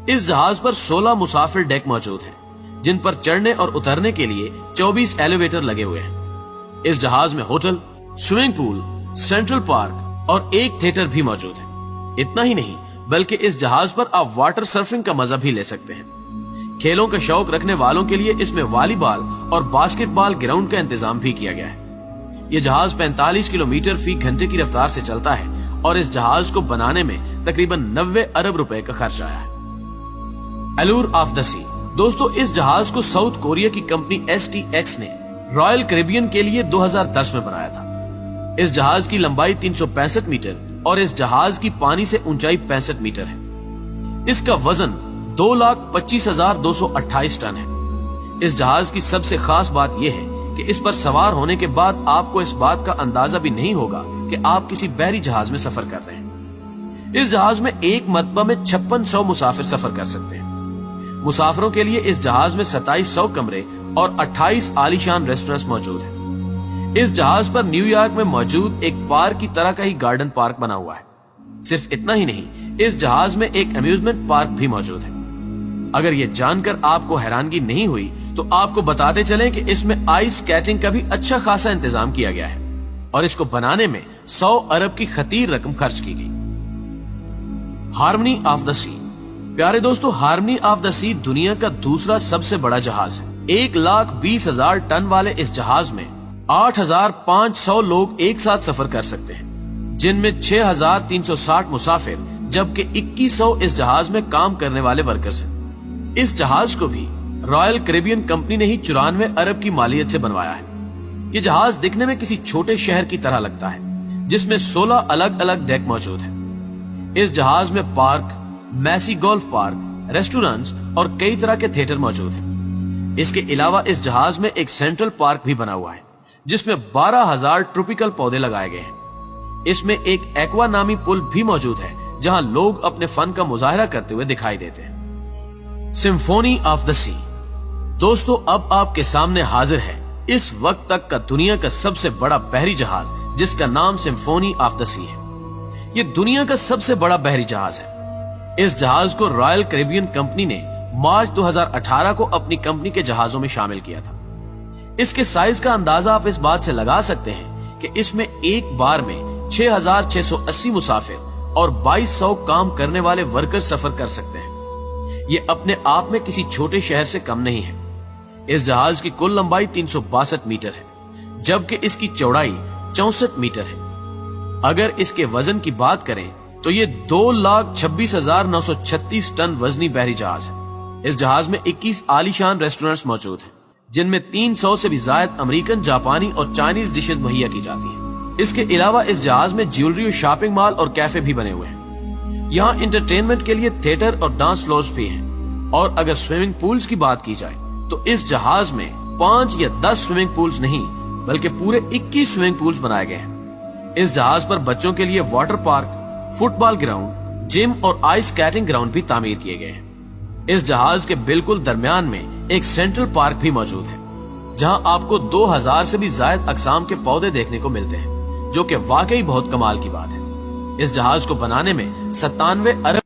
इस जहाज पर 16 मुसाफिर डेक मौजूद हैं, जिन पर चढ़ने और उतरने के लिए 24 एलिवेटर लगे हुए हैं। इस जहाज में hotel, swimming pool, central park और एक थिएटर भी मौजूद है। इतना ही नहीं, बल्कि इस जहाज पर आप वाटर सर्फिंग का मजा भी ले सकते हैं। खेलों का शौक रखने वालों के लिए इसमें वॉलीबॉल और बास्केटबॉल ग्राउंड का इंतजाम भी किया गया है। ये जहाज 45 किलोमीटर फी घंटे की रफ्तार से चलता है और इस जहाज को बनाने में तकरीबन 90 अरब रुपए का खर्च आया है। एलूर ऑफ द सी। दोस्तों, इस जहाज को साउथ कोरिया की कंपनी STX ने रॉयल कैरिबियन के लिए 2010 में बनाया था। इस जहाज की लंबाई 365 मीटर और इस जहाज की पानी से ऊंचाई 65 मीटर है। इसका वजन 2,25,228 टन है। इस जहाज की सबसे खास बात यह है कि इस पर सवार होने के बाद आपको इस बात का अंदाजा भी नहीं होगा कि आप किसी बहरी जहाज में सफर कर रहे हैं। इस जहाज में एक मरतबा में 5600 मुसाफिर सफर कर सकते हैं। मुसाफिरों के लिए इस जहाज में 2700 कमरे और 28 आलीशान रेस्टोरेंट्स मौजूद हैं। इस जहाज पर न्यूयॉर्क में मौजूद एक पार्क की तरह का ही गार्डन पार्क बना हुआ है। सिर्फ इतना ही नहीं, इस जहाज में एक अम्यूजमेंट पार्क भी मौजूद है। अगर ये जानकर आपको हैरानगी नहीं हुई तो आपको बताते चलें कि इसमें आइस स्केटिंग का भी अच्छा खासा इंतजाम किया गया है और इसको बनाने में 100 अरब की खतीर रकम खर्च की गई। हार्मनी ऑफ द सी। प्यारे दोस्तों, हार्मनी ऑफ द सी दुनिया का दूसरा सबसे बड़ा जहाज है। 1,20,000 टन वाले इस जहाज में 8,500 लोग एक साथ सफर कर सकते हैं, जिनमें 6,360 मुसाफिर जबकि 2,100 इस जहाज में काम करने वाले वर्कर्स हैं। इस जहाज को भी रॉयल कैरिबियन कंपनी ने ही 94 अरब की मालियत से बनवाया है। ये जहाज दिखने में किसी छोटे शहर की तरह लगता है, जिसमें 16 अलग अलग डेक मौजूद हैं। इस जहाज में पार्क, मैसी गोल्फ पार्क, रेस्टोरेंट्स और कई तरह के थिएटर मौजूद हैं। इसके अलावा इस जहाज में एक सेंट्रल पार्क भी बना हुआ है, जिसमें 12,000 ट्रॉपिकल पौधे लगाए गए हैं। इसमें एक एक्वा नामी पुल भी मौजूद है, जहां लोग अपने फन का मुजाहरा करते हुए दिखाई देते हैं। सिम्फोनी ऑफ द सी। दोस्तों, अब आपके सामने हाजिर है इस वक्त तक का दुनिया का सबसे बड़ा बहरी जहाज, जिसका नाम सिम्फोनी ऑफ द सी है। ये दुनिया का सबसे बड़ा बहरी जहाज है। इस जहाज को रॉयल कैरिबियन कंपनी ने मार्च 2018 को अपनी कंपनी के जहाजों में शामिल किया था। इसके साइज का अंदाजा आप इस बात से लगा सकते हैं कि इसमें एक बार में 6,680 मुसाफिर और 2,200 काम करने वाले वर्कर सफर कर सकते हैं। ये अपने आप में किसी छोटे शहर से कम नहीं है। इस जहाज की कुल लंबाई 362 मीटर है, जबकि इसकी चौड़ाई 64 मीटर है। अगर इसके वजन की बात करें तो ये 2,26,936 टन वजनी बहरी जहाज है। इस जहाज में 21 आलीशान रेस्टोरेंट्स मौजूद हैं, जिनमें 300 से भी ज्यादा अमेरिकन, जापानी और चाइनीज डिशेज मुहैया की जाती हैं। इसके अलावा इस जहाज में ज्वेलरी और शॉपिंग मॉल और कैफे भी बने हुए हैं। यहाँ इंटरटेनमेंट के लिए थिएटर और डांस फ्लोर्स भी हैं। और अगर स्विमिंग पूल्स की बात की जाए तो इस जहाज में 5 या 10 स्विमिंग पूल्स नहीं, बल्कि पूरे 21 स्विमिंग पूल्स बनाए गए हैं। इस जहाज पर बच्चों के लिए water park, football ground, gym और आइस स्केटिंग ग्राउंड भी तामीर किए गए हैं। इस जहाज के बिल्कुल दरमियान में एक सेंट्रल पार्क भी मौजूद है, जहां आपको 2,000 से भी ज्यादा अकसाम के पौधे देखने को मिलते हैं, जो कि वाकई बहुत कमाल की बात है। इस जहाज को बनाने में 97 अरब